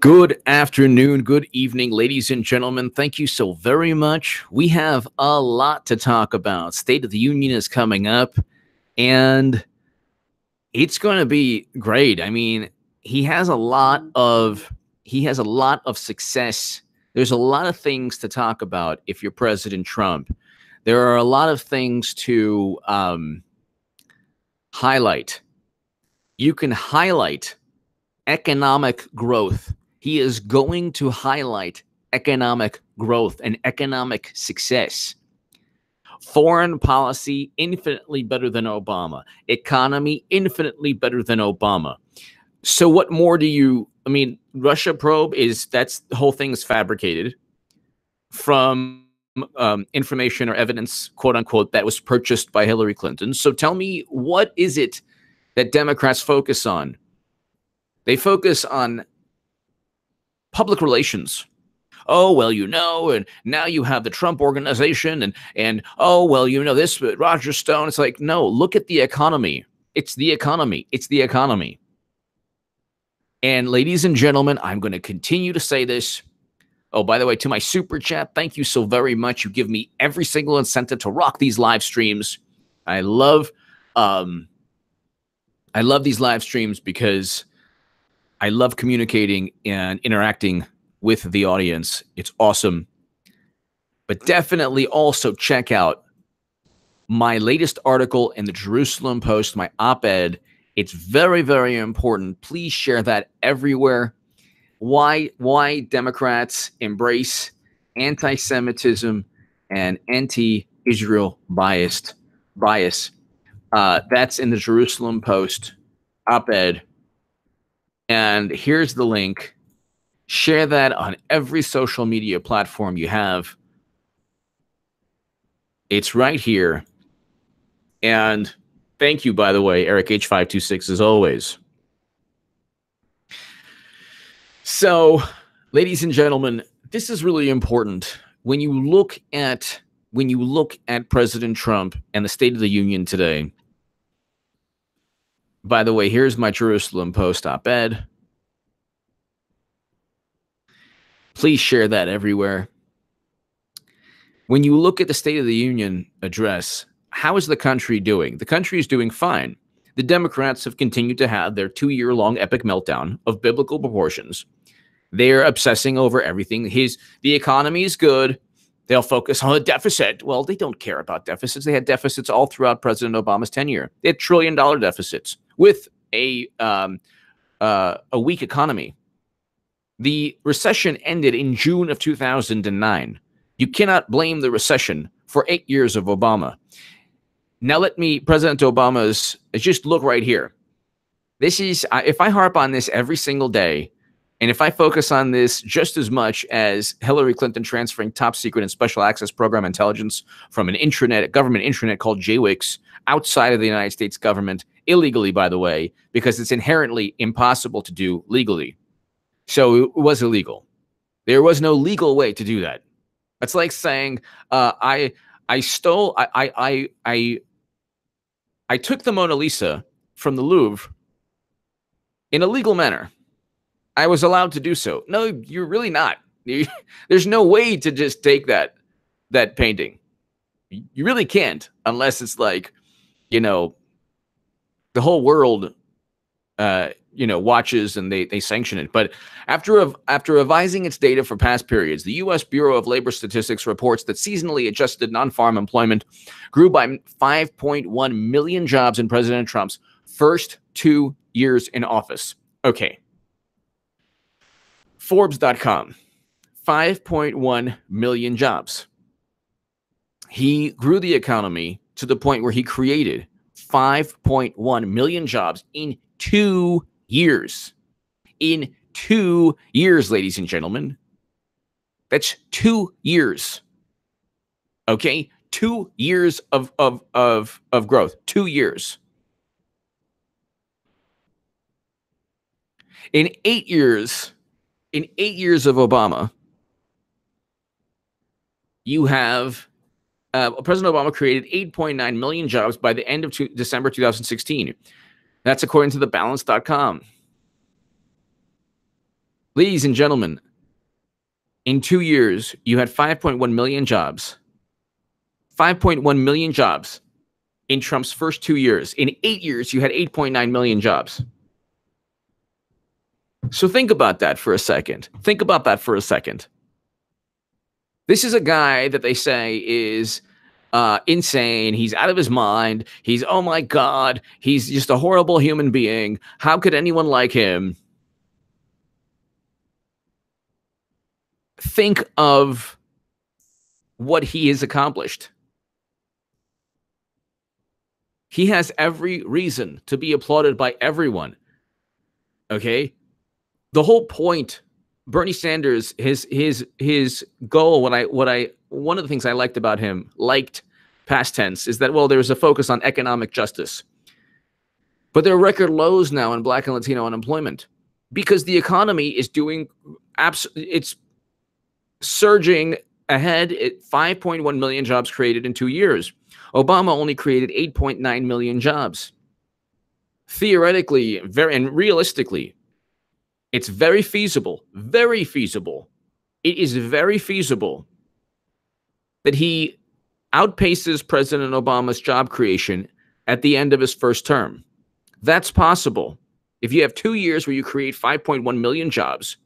Good afternoon, good evening, ladies and gentlemen. Thank you so very much. We have a lot to talk about. State of the Union is coming up, and it's going to be great. I mean, he has a lot of success. There's a lot of things to talk about if you're President Trump. There are a lot of things to highlight. You can highlight economic growth. He is going to highlight economic growth and economic success. Foreign policy, infinitely better than Obama. Economy, infinitely better than Obama. So what more do you, Russia probe the whole thing is fabricated from information or evidence, quote unquote, that was purchased by Hillary Clinton. So tell me, what is it that Democrats focus on? They focus on public relations. Oh, well, and now you have the Trump organization and oh, well, this, but Roger Stone. It's like, no, look at the economy. It's the economy. It's the economy. And ladies and gentlemen, I'm going to continue to say this. Oh, by the way, to my super chat, thank you so very much. You give me every single incentive to rock these live streams. I love these live streams because I love communicating and interacting with the audience. It's awesome. But definitely also check out my latest article in the Jerusalem Post, my op-ed. It's very, very important. Please share that everywhere. Why Democrats embrace anti-Semitism and anti-Israel bias. That's in the Jerusalem Post op-ed. And here's the link. Share that on every social media platform you have. It's right here. And thank you, by the way, Eric H526, as always. So, ladies and gentlemen, this is really important. When you look at President Trump and the State of the Union today. By the way, here's my Jerusalem Post op-ed. Please share that everywhere. When you look at the State of the Union address, how is the country doing? The country is doing fine. The Democrats have continued to have their 2-year-long epic meltdown of biblical proportions. They're obsessing over everything. The economy is good. They'll focus on the deficit. Well, they don't care about deficits. They had deficits all throughout President Obama's tenure. They had trillion-dollar deficits with a weak economy. The recession ended in June of 2009. You cannot blame the recession for 8 years of Obama. Now President Obama's, just look right here. This is, if I harp on this every single day, and if I focus on this just as much as Hillary Clinton transferring top secret and special access program intelligence from a government intranet called JWIX outside of the United States government, illegally, by the way, because it's inherently impossible to do legally. So it was illegal. There was no legal way to do that. It's like saying, I took the Mona Lisa from the Louvre in a legal manner. I was allowed to do so. No, you're really not. There's no way to just take that painting. You really can't, unless it's like, the whole world, watches and they sanction it. But after revising its data for past periods, the U.S. Bureau of Labor Statistics reports that seasonally adjusted non-farm employment grew by 5.1 million jobs in President Trump's first 2 years in office. Okay. Forbes.com, 5.1 million jobs. He grew the economy to the point where he created 5.1 million jobs in 2 years. In 2 years, ladies and gentlemen. That's 2 years. Okay? 2 years of growth. 2 years. In 8 years of Obama, you have President Obama created 8.9 million jobs by the end of December 2016. That's according to thebalance.com. Ladies and gentlemen, in 2 years, you had 5.1 million jobs. 5.1 million jobs in Trump's first 2 years. In 8 years, you had 8.9 million jobs. So think about that for a second. Think about that for a second. This is a guy that they say is insane. He's out of his mind. He's, oh my God, he's just a horrible human being. How could anyone like him? Think of what he has accomplished. He has every reason to be applauded by everyone. Okay? The whole point, Bernie Sanders, his goal, one of the things I liked about him, past tense, is that, well, there's a focus on economic justice. But there are record lows now in Black and Latino unemployment because the economy is doing it's surging ahead at 5.1 million jobs created in 2 years. Obama only created 8.9 million jobs. Theoretically, and realistically, it's very feasible. It is very feasible that he outpaces President Obama's job creation at the end of his first term. That's possible. If you have 2 years where you create 5.1 million jobs,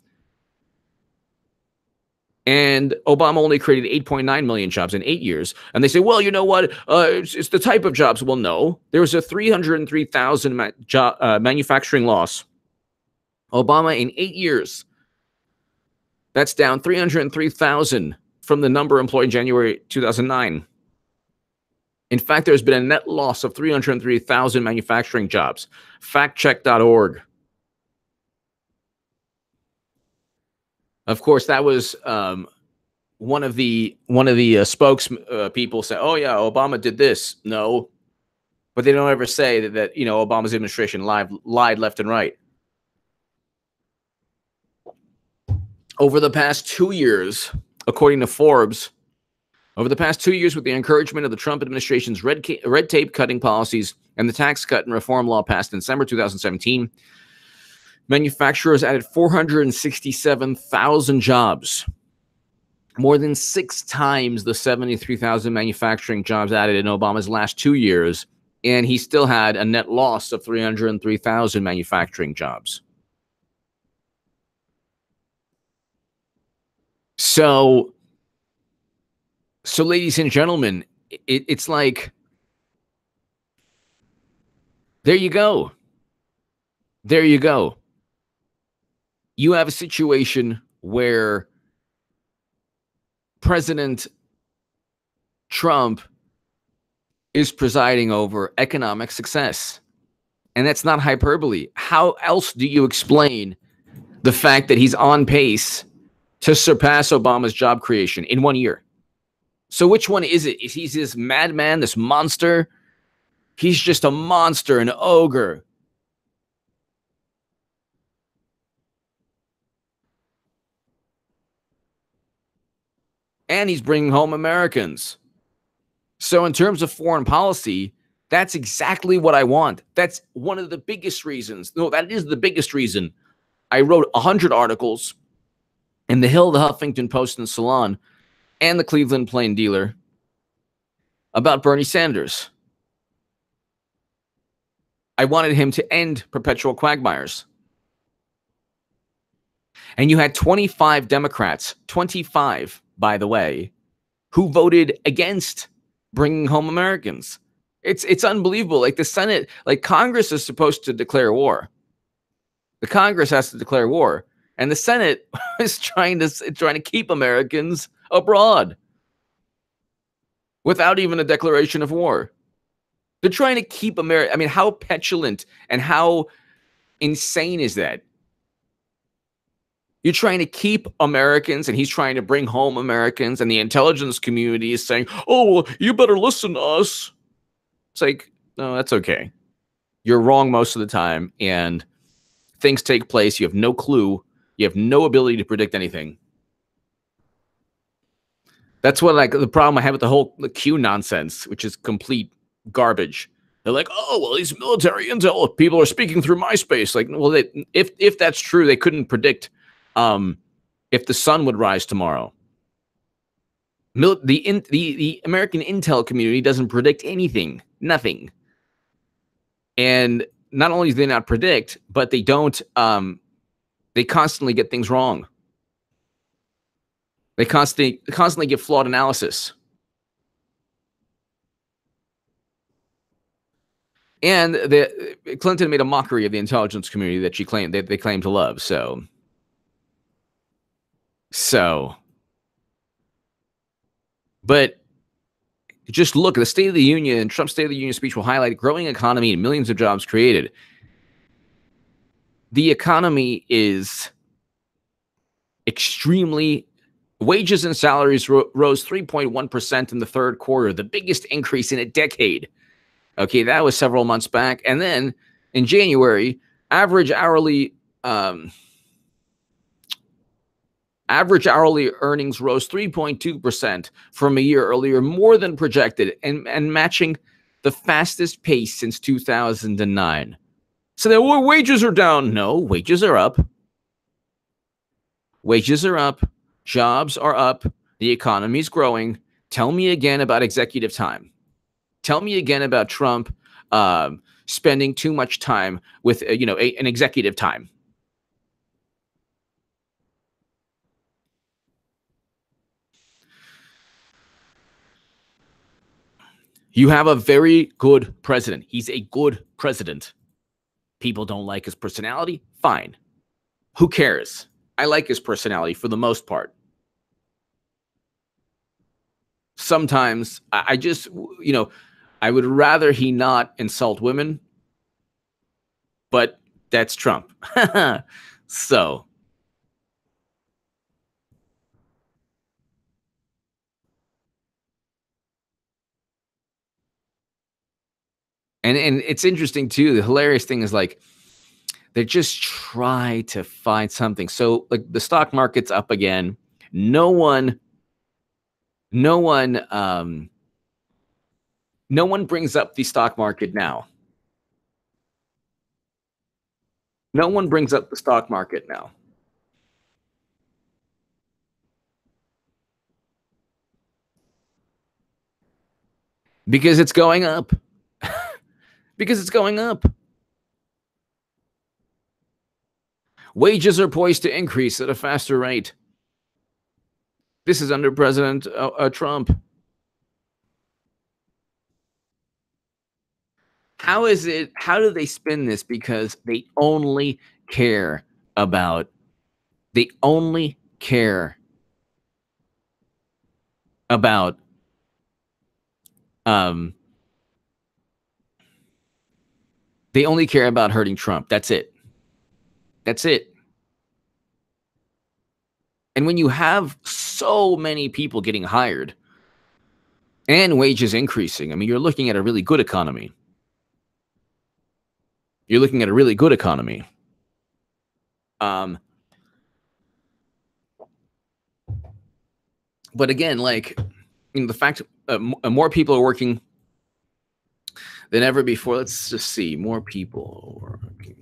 and Obama only created 8.9 million jobs in 8 years. And they say, well, you know what? It's the type of jobs. Well, no. There was a 303,000 manufacturing loss. Obama in 8 years, that's down 303,000 from the number employed in January 2009. In fact, there's been a net loss of 303,000 manufacturing jobs. Factcheck.org. Of course, that was one of the spokespeople say, "Oh yeah, Obama did this." No, but they don't ever say that Obama's administration lied left and right. Over the past 2 years, according to Forbes, with the encouragement of the Trump administration's red tape cutting policies and the tax cut and reform law passed in December 2017. Manufacturers added 467,000 jobs, more than 6 times the 73,000 manufacturing jobs added in Obama's last 2 years, and he still had a net loss of 303,000 manufacturing jobs. So ladies and gentlemen, it's like, there you go. There you go. You have a situation where President Trump is presiding over economic success. And that's not hyperbole. How else do you explain the fact that he's on pace to surpass Obama's job creation in 1 year? So which one is it? Is he this madman, this monster? He's just a monster, an ogre. And he's bringing home Americans. So in terms of foreign policy, that's exactly what I want. That's one of the biggest reasons. No, that is the biggest reason. I wrote 100 articles in The Hill, The Huffington Post, and Salon, and the Cleveland Plain Dealer about Bernie Sanders. I wanted him to end perpetual quagmires. And you had 25 Democrats, 25, by the way, who voted against bringing home Americans. It's unbelievable. Like the Senate, like Congress is supposed to declare war. The Congress has to declare war, and the Senate is trying to keep Americans abroad without even a declaration of war. They're trying to keep America. I mean, how petulant and how insane is that? You're trying to keep Americans, and he's trying to bring home Americans, and the intelligence community is saying, oh, well, you better listen to us. It's like, no, that's okay. You're wrong most of the time, and things take place. You have no clue. You have no ability to predict anything. That's what, like, the problem I have with the Q nonsense, which is complete garbage. They're like, oh, well, these military intel people are speaking through MySpace. Like, well, if that's true, they couldn't predict If the sun would rise tomorrow. The American intel community doesn't predict anything, nothing. And not only do they not predict, but they don't. They constantly get things wrong. They constantly get flawed analysis. And Clinton made a mockery of the intelligence community that they claim to love. So, but just look at the State of the Union. Trump's State of the Union speech will highlight a growing economy and millions of jobs created. The economy is extremely. Wages and salaries rose 3.1% in the third quarter, the biggest increase in a decade. Okay, that was several months back. And then in January, average hourly earnings rose 3.2% from a year earlier, more than projected, and matching the fastest pace since 2009. So the wages are down. No, wages are up. Wages are up. Jobs are up. The economy is growing. Tell me again about executive time. Tell me again about Trump spending too much time with an executive time. You have a very good president. He's a good president. People don't like his personality. Fine. Who cares? I like his personality for the most part. Sometimes I just, I would rather he not insult women, but that's Trump. So. And it's interesting too. The hilarious thing is like they just try to find something. So like the stock market's up again. No one brings up the stock market now. No one brings up the stock market now. Because it's going up. Because it's going up. Wages are poised to increase at a faster rate. This is under President Trump. How do they spin this? Because they only care about they only care about hurting Trump. That's it. That's it. And when you have so many people getting hired and wages increasing, I mean, you're looking at a really good economy. You're looking at a really good economy. But again, like, the fact more people are working than ever before. Let's just see. More people working.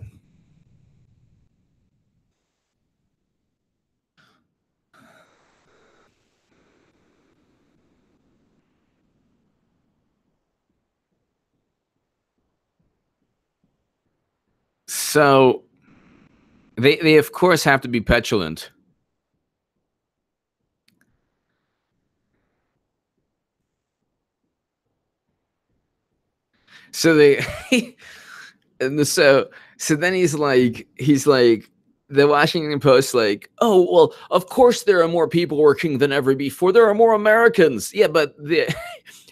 So they of course have to be petulant. So so then he's like the Washington Post, like, oh well, of course there are more people working than ever before. There are more Americans. Yeah, but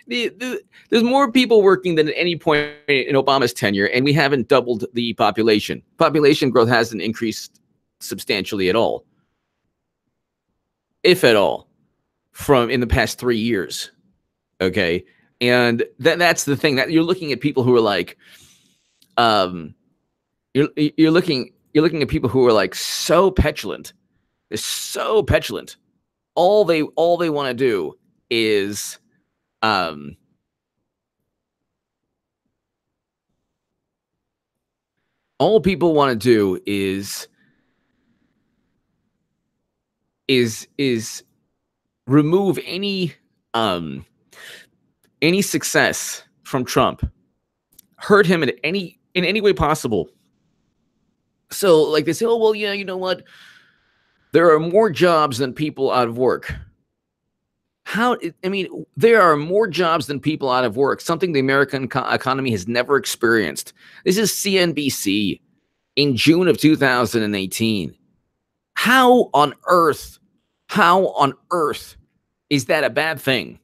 there's more people working than at any point in Obama's tenure, and we haven't doubled the population. Population growth hasn't increased substantially at all, if at all, from in the past 3 years. Okay, and that's the thing, that you're looking at people who are like, you're looking at people who are like so petulant. They're so petulant. All they want to do is all people want to do is is remove any success from Trump, hurt him in any way possible. So like they say, oh well, yeah, you know what? There are more jobs than people out of work. I mean, there are more jobs than people out of work, something the American economy has never experienced. This is CNBC in June of 2018. How on earth, how on earth is that a bad thing?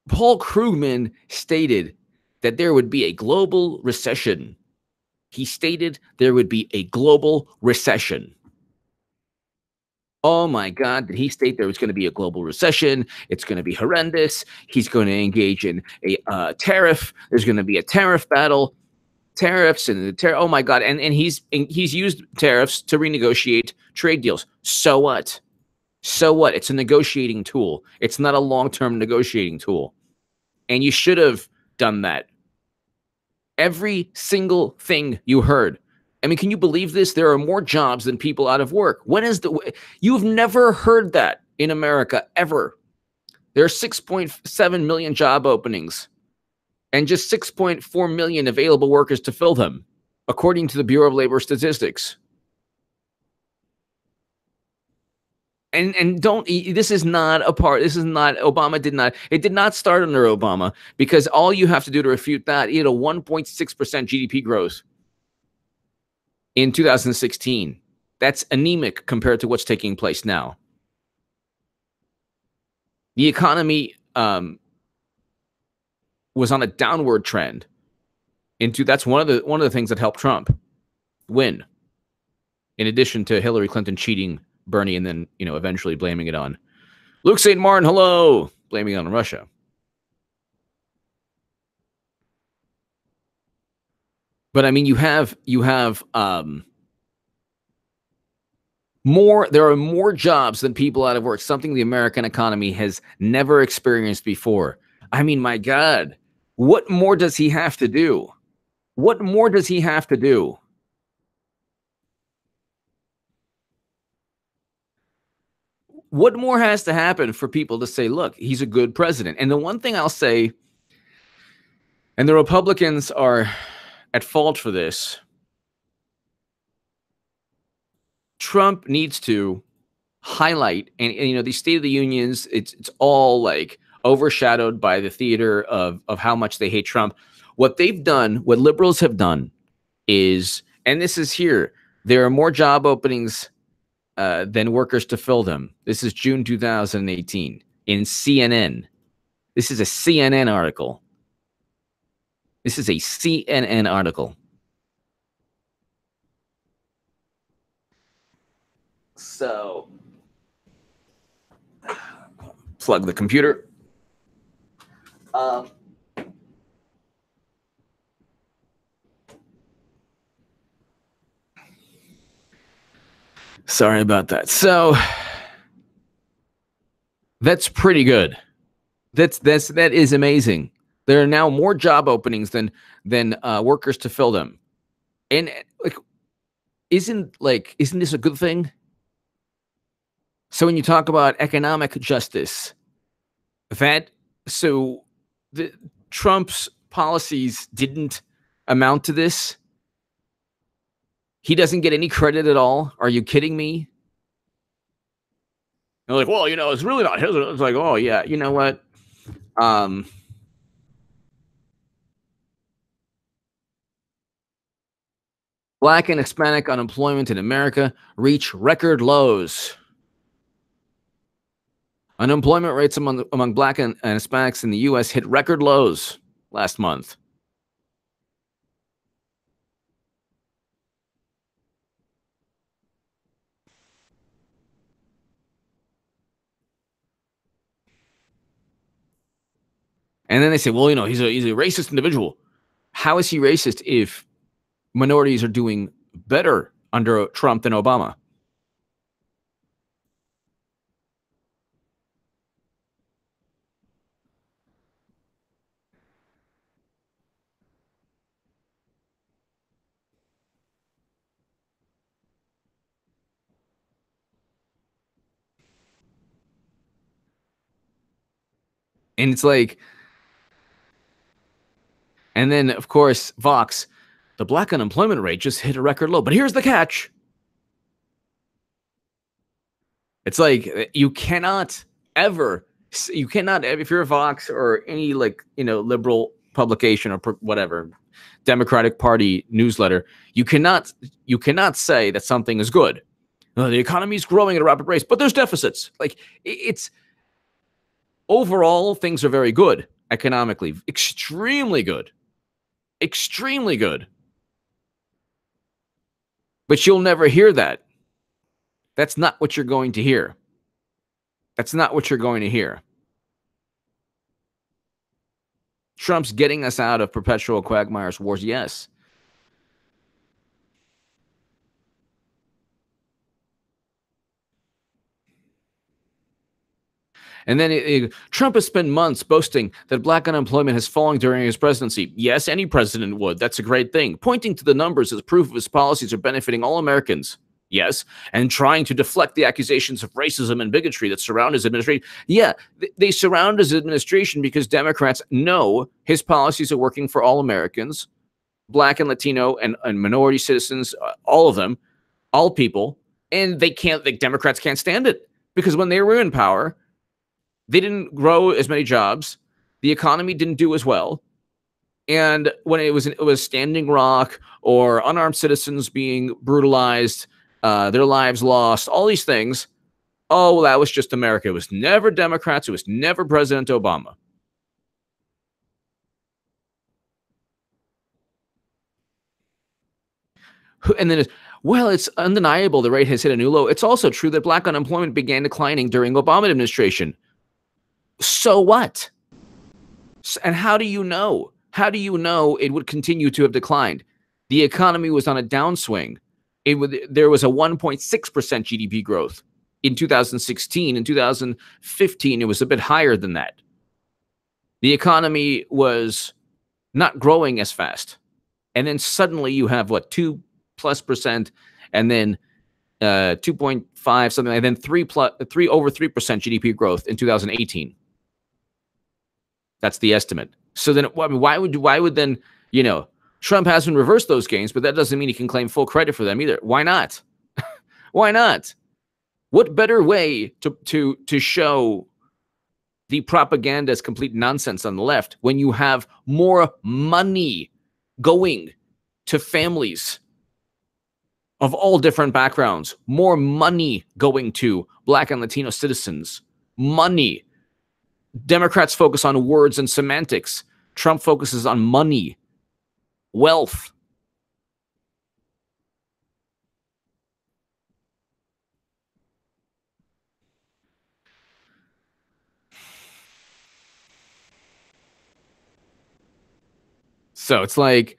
Paul Krugman stated that there would be a global recession. He stated there would be a global recession. Oh my God, did he state there was going to be a global recession? It's going to be horrendous. He's going to engage in a tariff. There's going to be a tariff battle, tariffs and the oh my God. And he's used tariffs to renegotiate trade deals. So what? So what? It's a negotiating tool. It's not a long-term negotiating tool. And you should have done that. Every single thing you heard. I mean, can you believe this? There are more jobs than people out of work. You've never heard that in America ever. There are 6.7 million job openings and just 6.4 million available workers to fill them, according to the Bureau of Labor Statistics. And this is not Obama did not start under Obama, because all you have to do to refute that, you had a 1.6% GDP growth in 2016. That's anemic compared to what's taking place now. The economy was on a downward trend. That's one of the things that helped Trump win, in addition to Hillary Clinton cheating Bernie and then eventually blaming it on Luke St. Martin. Hello, blaming it on Russia. But I mean, you have there are more jobs than people out of work, something the American economy has never experienced before. I mean, my God, what more does he have to do? What more does he have to do? What more has to happen for people to say, look, he's a good president? And the one thing I'll say, and the Republicans are at fault for this, Trump needs to highlight, and these State of the Unions, it's all like overshadowed by the theater of how much they hate Trump. What they've done, what liberals have done is, and this is here, there are more job openings than workers to fill them. This is June 2018 in CNN. This is a CNN article. This is a CNN article. So, plug the computer. Sorry about that. So, that's pretty good. That is amazing. There are now more job openings than workers to fill them. And isn't this a good thing? So when you talk about economic justice, Trump's policies didn't amount to this. He doesn't get any credit at all. Are you kidding me? They're like, well, it's really not his. It's like, oh yeah, you know what? Black and Hispanic unemployment in America reach record lows. Unemployment rates among Black and Hispanics in the U.S. hit record lows last month. And then they say, well, he's a racist individual. How is he racist if minorities are doing better under Trump than Obama? And it's like, and then of course, Vox, the black unemployment rate just hit a record low. But here's the catch. It's like you cannot ever, if you're a Vox or any liberal publication or whatever, Democratic Party newsletter, you cannot say that something is good. The economy is growing at a rapid pace, but there's deficits. Like it's overall things are very good economically, extremely good. But you'll never hear that. That's not what you're going to hear. Trump's getting us out of perpetual quagmires wars, yes. And then Trump has spent months boasting that black unemployment has fallen during his presidency. Yes, any president would. That's a great thing. Pointing to the numbers as proof of his policies are benefiting all Americans. Yes. And trying to deflect the accusations of racism and bigotry that surround his administration. Yeah, they surround his administration because Democrats know his policies are working for all Americans, black and Latino and minority citizens, all of them, all people. And the Democrats can't stand it because when they were in power, they didn't grow as many jobs. The economy didn't do as well. And when it was Standing Rock or unarmed citizens being brutalized, their lives lost, all these things, oh, well, that was just America. It was never Democrats. It was never President Obama. And then it's undeniable the rate has hit a new low. It's also true that black unemployment began declining during Obama administration. So what? And how do you know? How do you know it would continue to have declined? The economy was on a downswing. There was a 1.6% GDP growth in 2016. In 2015, it was a bit higher than that. The economy was not growing as fast. And then suddenly you have 2+%, and then 2.5 something, and then 3 over 3% GDP growth in 2018. That's the estimate. So then, why would then, Trump hasn't reversed those gains, but that doesn't mean he can claim full credit for them either. Why not? Why not? What better way to show the propaganda is complete nonsense on the left when you have more money going to families of all different backgrounds, more money going to black and Latino citizens, money. Democrats focus on words and semantics. Trump focuses on money, wealth. So it's like,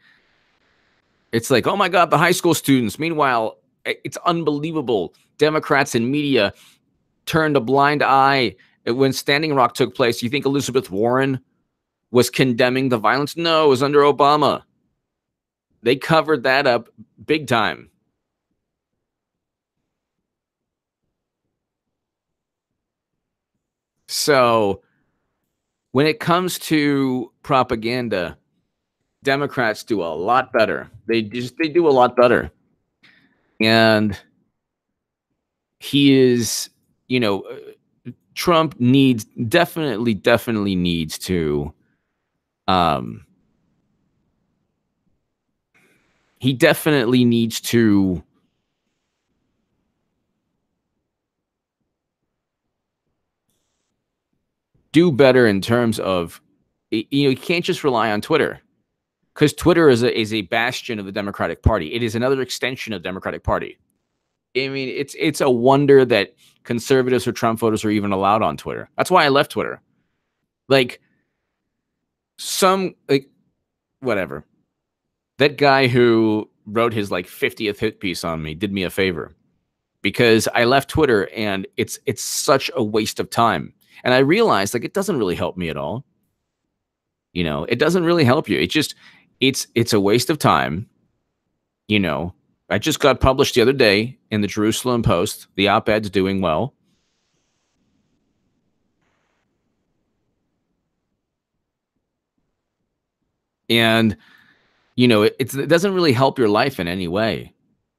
oh my God, the high school students. Meanwhile, it's unbelievable. Democrats and media turned a blind eye when Standing Rock took place. You think Elizabeth Warren was condemning the violence? No, it was under Obama. They covered that up big time. So when it comes to propaganda, Democrats do a lot better. They do a lot better. And he is, Trump definitely needs to, he definitely needs to do better in terms of, you can't just rely on Twitter, because Twitter is a bastion of the Democratic Party. It is another extension of the Democratic Party. I mean, it's a wonder that conservatives or Trump voters are even allowed on Twitter. That's why I left Twitter. Whatever. That guy who wrote his 50th hit piece on me did me a favor, because I left Twitter and it's such a waste of time. And I realized it doesn't really help me at all. It doesn't really help you. It's a waste of time. I just got published the other day in the Jerusalem Post. The op-ed's doing well. And, it doesn't really help your life in any way.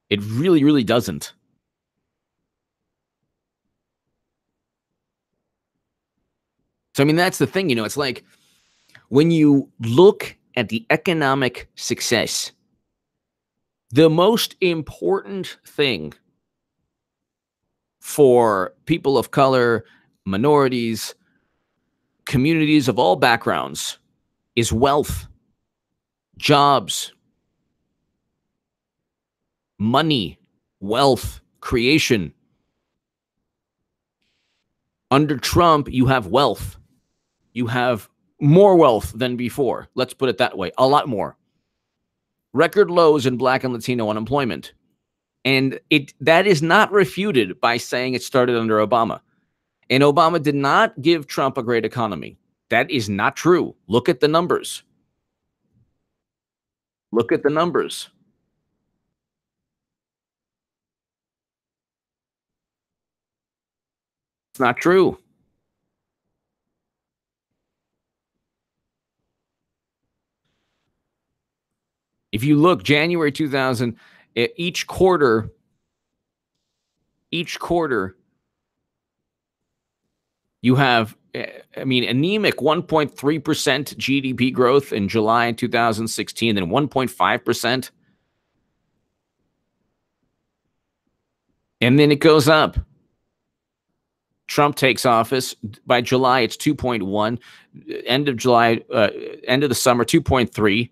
It really, really doesn't. So, I mean, that's the thing, it's like when you look at the economic success, the most important thing for people of color, minorities, communities of all backgrounds is wealth, jobs, money, wealth, creation. Under Trump, you have wealth. You have more wealth than before. Let's put it that way. A lot more. Record lows in Black and Latino unemployment. And that is not refuted by saying it started under Obama. And Obama did not give Trump a great economy. That is not true. Look at the numbers. Look at the numbers. It's not true. If you look, January 2000, each quarter, you have, anemic 1.3% GDP growth in July 2016, then 1.5%. And then it goes up. Trump takes office. By July, it's 2.1. End of July, end of the summer, 2.3.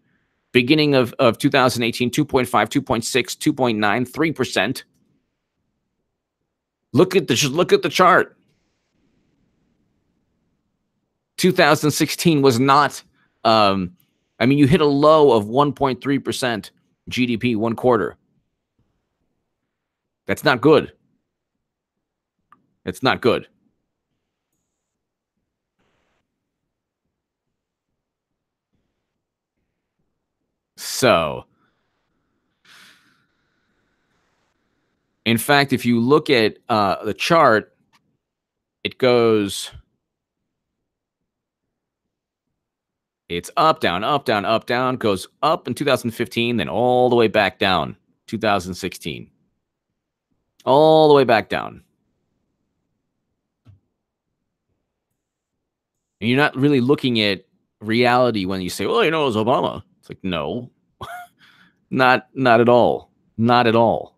Beginning of 2018, 2.5, 2.6, 2.9, 3%. Look at the chart. 2016 was not, you hit a low of 1.3% GDP one quarter. That's not good. It's not good. So, in fact, if you look at the chart, it goes, it's up, down, up, down, up, down, goes up in 2015, then all the way back down, 2016. All the way back down. And you're not really looking at reality when you say, well, it was Obama. It's like, no, not at all. Not at all.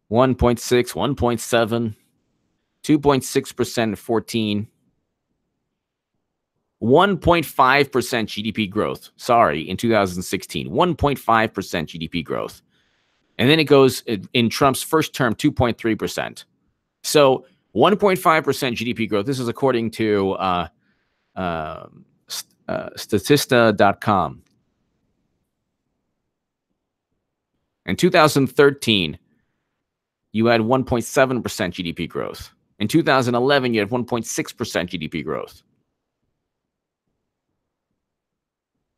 One 1.6, 1.7, 2.6% 14, 1.5% GDP growth. Sorry, in 2016, 1.5% GDP growth. And then it goes in Trump's first term, 2.3%. So 1.5% GDP growth. This is according to Statista.com. In 2013, you had 1.7% GDP growth. In 2011, you had 1.6% GDP growth.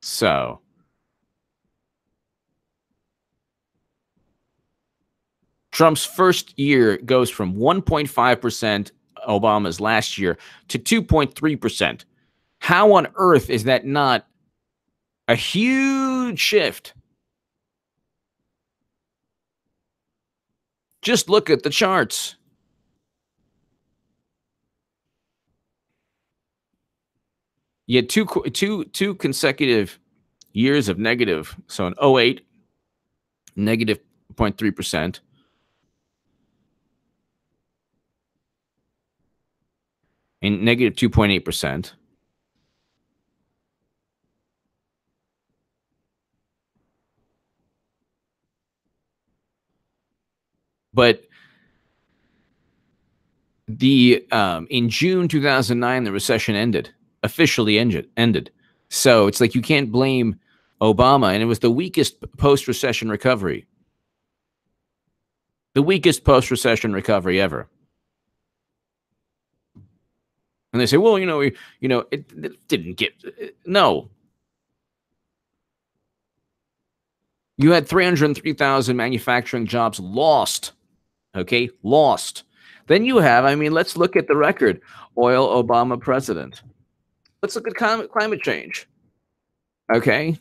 So, Trump's first year goes from 1.5%, Obama's last year, to 2.3%. How on earth is that not a huge shift? Just look at the charts. You had two consecutive years of negative. So in 08, negative 0.3%. And negative 2.8%. But in June 2009, the recession officially ended. So it's like you can't blame Obama, and it was the weakest post-recession recovery. The weakest post-recession recovery ever. And they say, well, it didn't get, no. You had 303,000 manufacturing jobs lost Okay, lost. Then you have, I mean, let's look at the record. Oil Obama president. Let's look at climate change. Okay.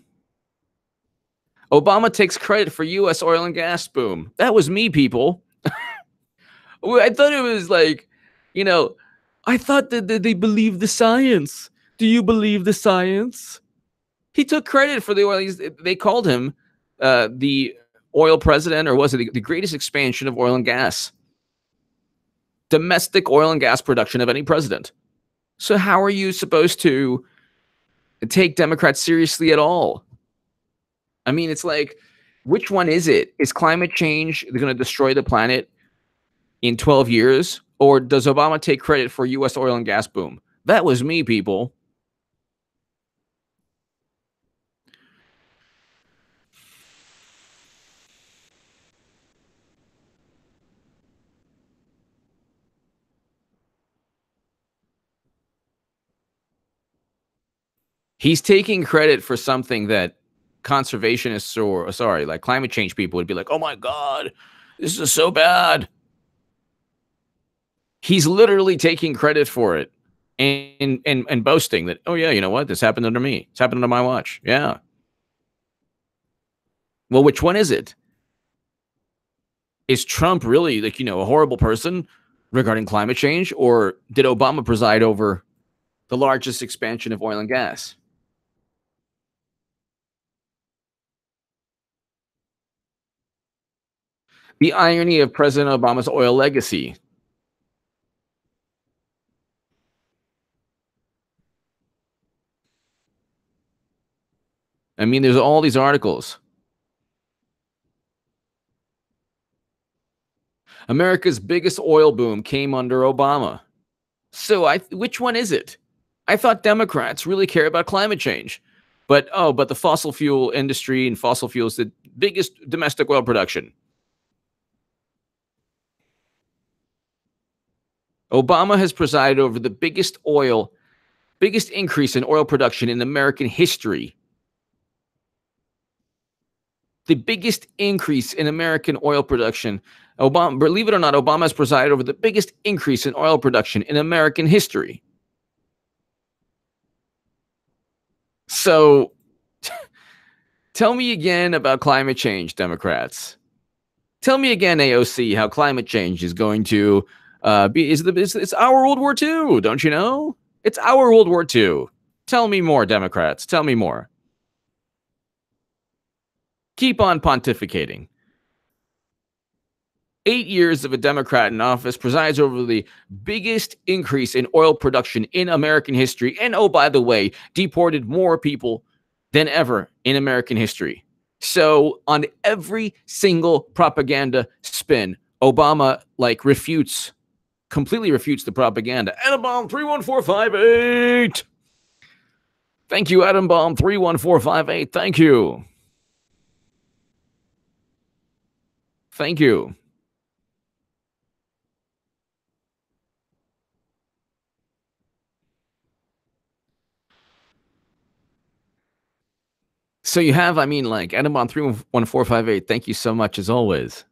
Obama takes credit for U.S. oil and gas boom. That was me, people. I thought it was like, you know, I thought that they believed the science. Do you believe the science? He took credit for the oil. They called him the oil president, or was it the greatest expansion of oil and gas? Domestic oil and gas production of any president. So how are you supposed to take Democrats seriously at all? I mean, it's like, which one is it? Is climate change going to destroy the planet in 12 years? Or does Obama take credit for U.S. oil and gas boom? That was me, people. He's taking credit for something that conservationists or sorry, like climate change people would be like, oh my God, this is so bad. He's literally taking credit for it and boasting that, oh yeah, you know what? This happened under me. It's happened under my watch. Yeah. Well, which one is it? Is Trump really like, you know, a horrible person regarding climate change? Or did Obama preside over the largest expansion of oil and gas? The irony of President Obama's oil legacy. I mean, there's all these articles. America's biggest oil boom came under Obama. So which one is it? I thought Democrats really care about climate change. But the fossil fuel industry and fossil fuels, the biggest domestic oil production. Obama has presided over the biggest increase in oil production in American history. The biggest increase in American oil production. Obama, believe it or not, Obama has presided over the biggest increase in oil production in American history. So tell me again about climate change, Democrats. Tell me again, AOC, how climate change is going to it's our World War II, don't you know? It's our World War II. Tell me more, Democrats. Tell me more. Keep on pontificating. 8 years of a Democrat in office presides over the biggest increase in oil production in American history. And oh, by the way, deported more people than ever in American history. So on every single propaganda spin, Obama completely refutes the propaganda. Atom bomb 31458. Thank you, Atom bomb 31458. Thank you. Thank you. So you have, I mean, like Atom bomb 31458. Thank you so much as always.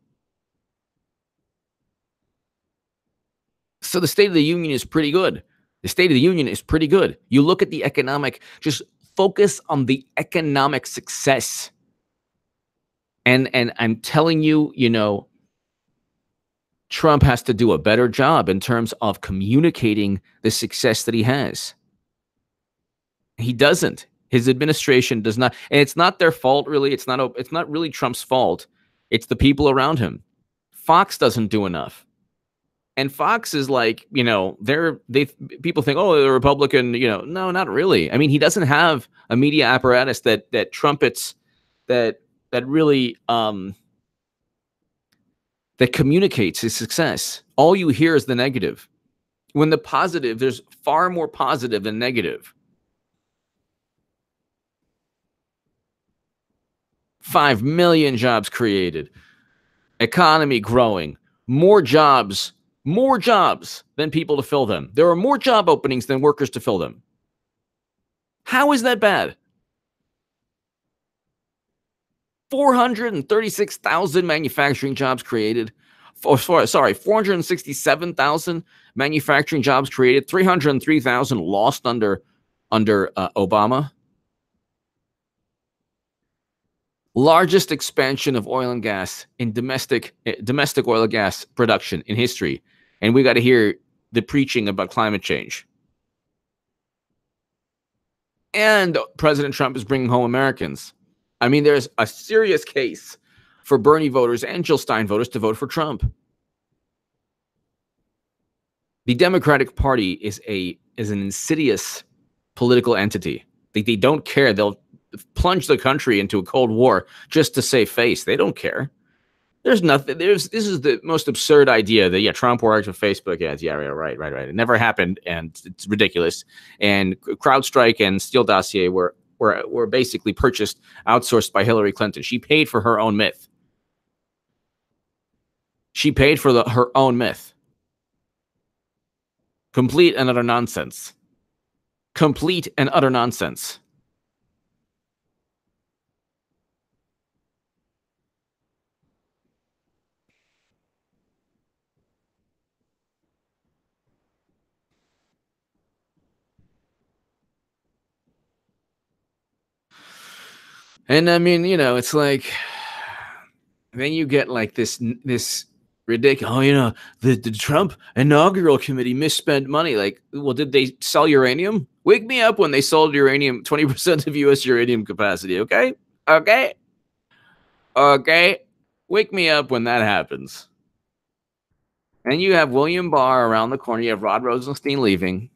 So the State of the Union is pretty good. The State of the Union is pretty good. You look at the economic, just focus on the economic success. And I'm telling you, you know, Trump has to do a better job in terms of communicating the success that he has. He doesn't. His administration does not, and it's not their fault, really. It's not really Trump's fault. It's the people around him. Fox doesn't do enough. And Fox is like, you know, people think, oh, they're Republican, you know. No, not really. I mean, he doesn't have a media apparatus that trumpets, that really that communicates his success. All you hear is the negative. When the positive, there's far more positive than negative. 5 million jobs created, economy growing, more jobs than people to fill them. There are more job openings than workers to fill them. How is that bad? 436,000 manufacturing jobs created, sorry, 467,000 manufacturing jobs created, 303,000 lost under Obama. Largest expansion of oil and gas in domestic oil and gas production in history. And we got to hear the preaching about climate change. And President Trump is bringing home Americans. I mean, there's a serious case for Bernie voters and Jill Stein voters to vote for Trump. The Democratic Party is an insidious political entity. They don't care. They'll plunge the country into a Cold War just to save face. They don't care. There's nothing. This is the most absurd idea that Trump worked with Facebook ads. Yeah, right. It never happened, and it's ridiculous. And CrowdStrike and Steele Dossier were basically outsourced by Hillary Clinton. She paid for her own myth. She paid for her own myth. Complete and utter nonsense. Complete and utter nonsense. And I mean, it's like, then you get like this ridiculous, the Trump inaugural committee misspent money. Like, well, did they sell uranium? Wake me up when they sold uranium, 20% of U.S. uranium capacity, okay? Wake me up when that happens. And you have William Barr around the corner. You have Rod Rosenstein leaving.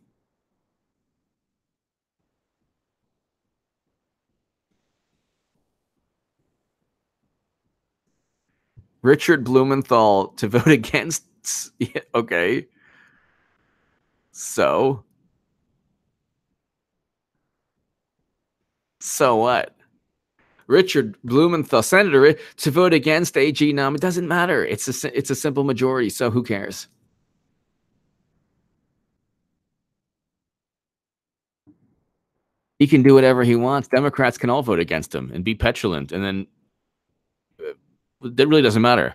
Richard Blumenthal to vote against. Okay. So what? Richard Blumenthal, senator, to vote against AG nominee. It doesn't matter. It's a simple majority. So who cares? He can do whatever he wants. Democrats can all vote against him and be petulant, and then it really doesn't matter.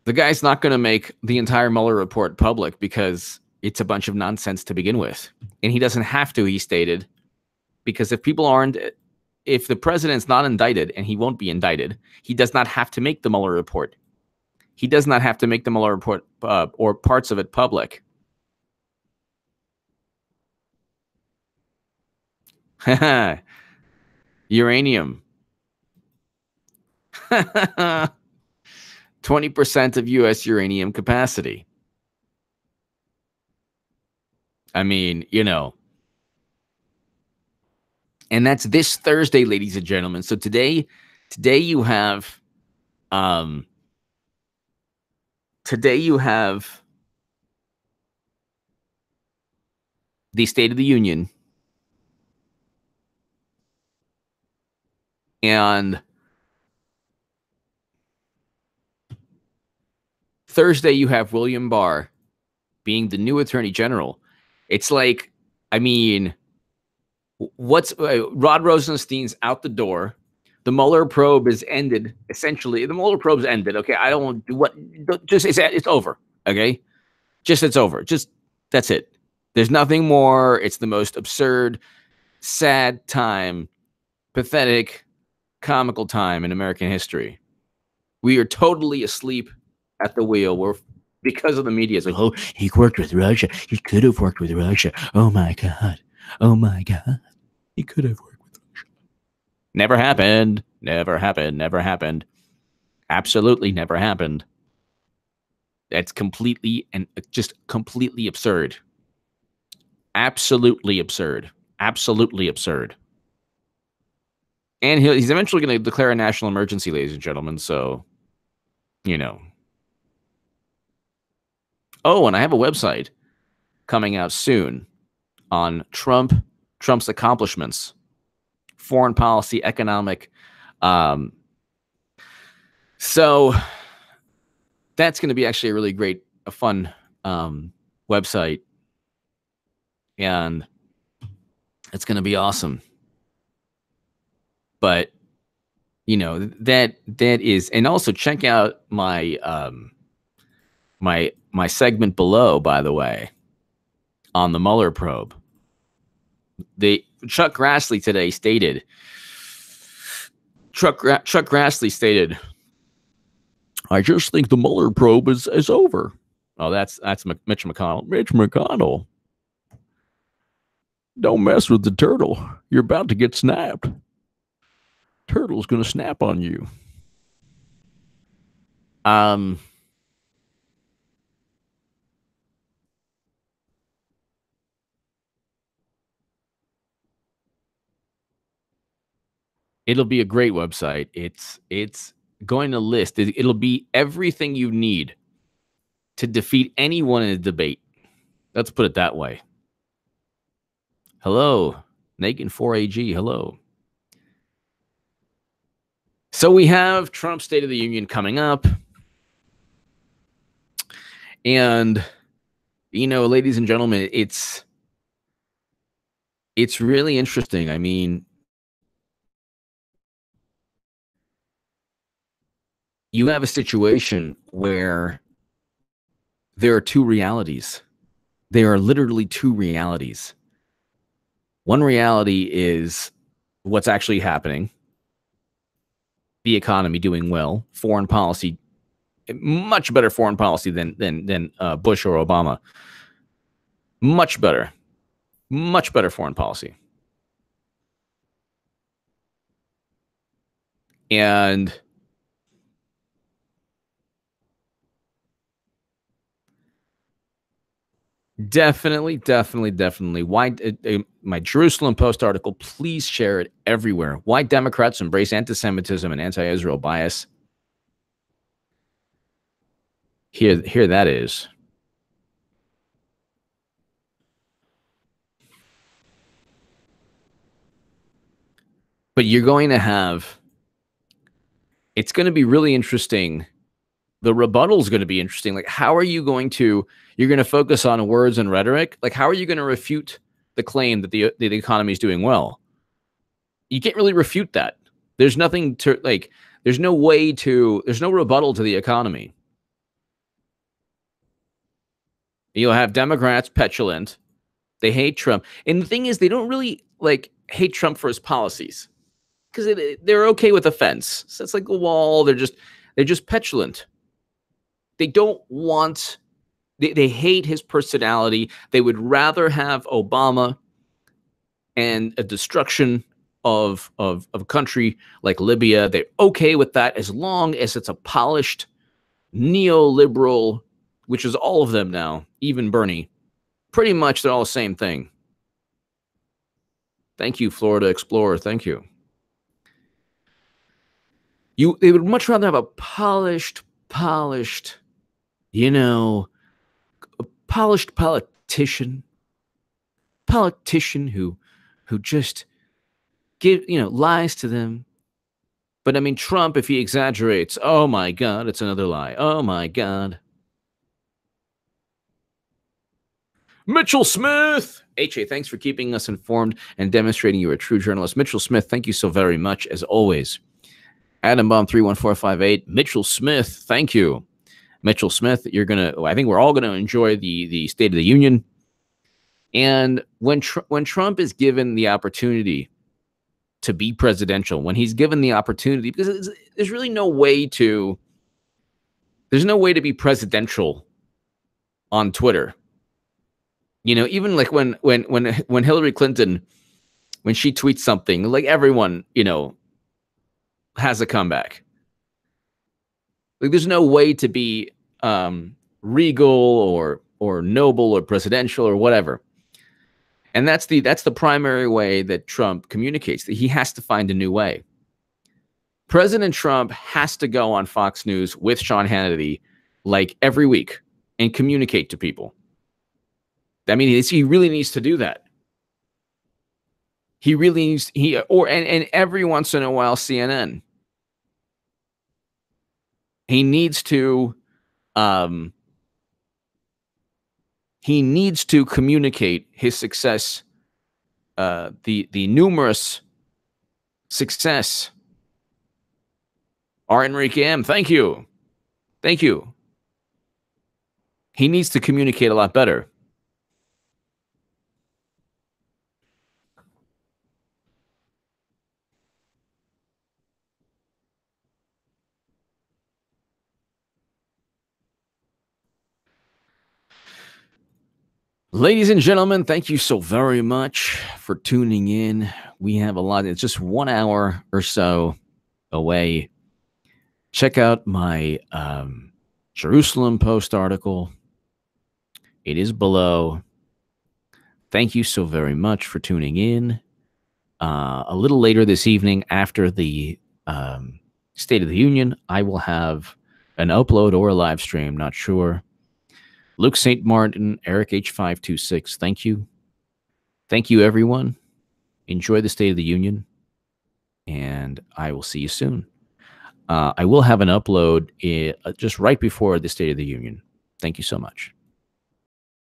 The guy's not going to make the entire Mueller report public because it's a bunch of nonsense to begin with. And he doesn't have to, he stated, because if the president's not indicted, and he won't be indicted, he does not have to make the Mueller report. He does not have to make the Mueller report or parts of it public. Uranium. 20% of U.S. uranium capacity. I mean, and that's this Thursday, ladies and gentlemen. So today you have, the State of the Union, and Thursday you have William Barr being the new Attorney General. It's like, I mean, Rod Rosenstein's out the door. The Mueller probe is ended. Essentially, the Mueller probe's ended. Okay, I don't do what. Just it's over. Okay, it's over. Just that's it. There's nothing more. It's the most absurd, sad time, pathetic, comical time in American history. We are totally asleep at the wheel. We're because of the media. It's like, oh, he worked with Russia. He could have worked with Russia. Oh my God. He could have worked with Russia. Never happened. Absolutely never happened. That's completely absurd. Absolutely absurd. And he's eventually going to declare a national emergency, ladies and gentlemen. So, Oh, and I have a website coming out soon on Trump's accomplishments, foreign policy, economic. So that's going to be actually a really great, fun website. And it's going to be awesome. But that is, and also check out my my segment below, by the way, on the Mueller probe. Chuck Grassley today stated. Chuck Grassley stated, "I just think the Mueller probe is over." Oh, that's Mitch McConnell. Mitch McConnell, don't mess with the turtle. You're about to get snapped. Turtle's gonna snap on you. It'll be a great website. It's going to list. It'll be everything you need to defeat anyone in a debate. Let's put it that way. Hello, Nagin 4AG. Hello. So we have Trump's State of the Union coming up. And, ladies and gentlemen, it's really interesting. I mean, you have a situation where there are two realities. There are literally two realities. One reality is what's actually happening, the economy doing well, foreign policy, much better foreign policy than Bush or Obama. Much better foreign policy. And definitely. Why my Jerusalem Post article? Please share it everywhere. Why Democrats embrace anti-Semitism and anti-Israel bias. Here that is. But you're going to have. It's going to be really interesting. The rebuttal is going to be interesting. Like, how are you going to? You're going to focus on words and rhetoric. Like, how are you going to refute the claim that the economy is doing well? You can't really refute that. There's nothing to like. There's no way to. There's no rebuttal to the economy. You'll have Democrats petulant. They hate Trump, and the thing is, they don't really hate Trump for his policies because they're okay with offense. So it's like a wall. They're just petulant. They don't want. They hate his personality. They would rather have Obama and a destruction of a country like Libya. They're okay with that as long as it's a polished neoliberal, which is all of them now, even Bernie. Pretty much they're all the same thing. Thank you, Florida Explorer. Thank you. They would much rather have a polished, a polished politician who just lies to them. But I mean, Trump, if he exaggerates, oh my God, it's another lie. Oh my God. Mitchell Smith. HA, thanks for keeping us informed and demonstrating you're a true journalist. Mitchell Smith, thank you so very much, as always. Adam Bomb 31458. Mitchell Smith, thank you. Mitchell Smith, I think we're all gonna enjoy the State of the Union. And when Trump is given the opportunity to be presidential, when he's given the opportunity, because there's really no way to be presidential on Twitter. Even like when Hillary Clinton, when she tweets something, like everyone, has a comeback. Like there's no way to be regal or noble or presidential or whatever. And that's the primary way that Trump communicates, that he has to find a new way. President Trump has to go on Fox News with Sean Hannity like every week and communicate to people. I mean, he really needs to do that. He really needs and every once in a while CNN. He needs to communicate his success, the numerous success R. Enrique M., thank you. Thank you. He needs to communicate a lot better. Ladies and gentlemen, thank you so very much for tuning in. We have a lot. It's just 1 hour or so away. Check out my Jerusalem Post article. It is below. Thank you so very much for tuning in. A little later this evening, after the State of the Union, I will have an upload or a live stream, not sure. Luke St. Martin, Eric H526, thank you. Thank you, everyone. Enjoy the State of the Union, and I will see you soon. I will have an upload just right before the State of the Union. Thank you so much.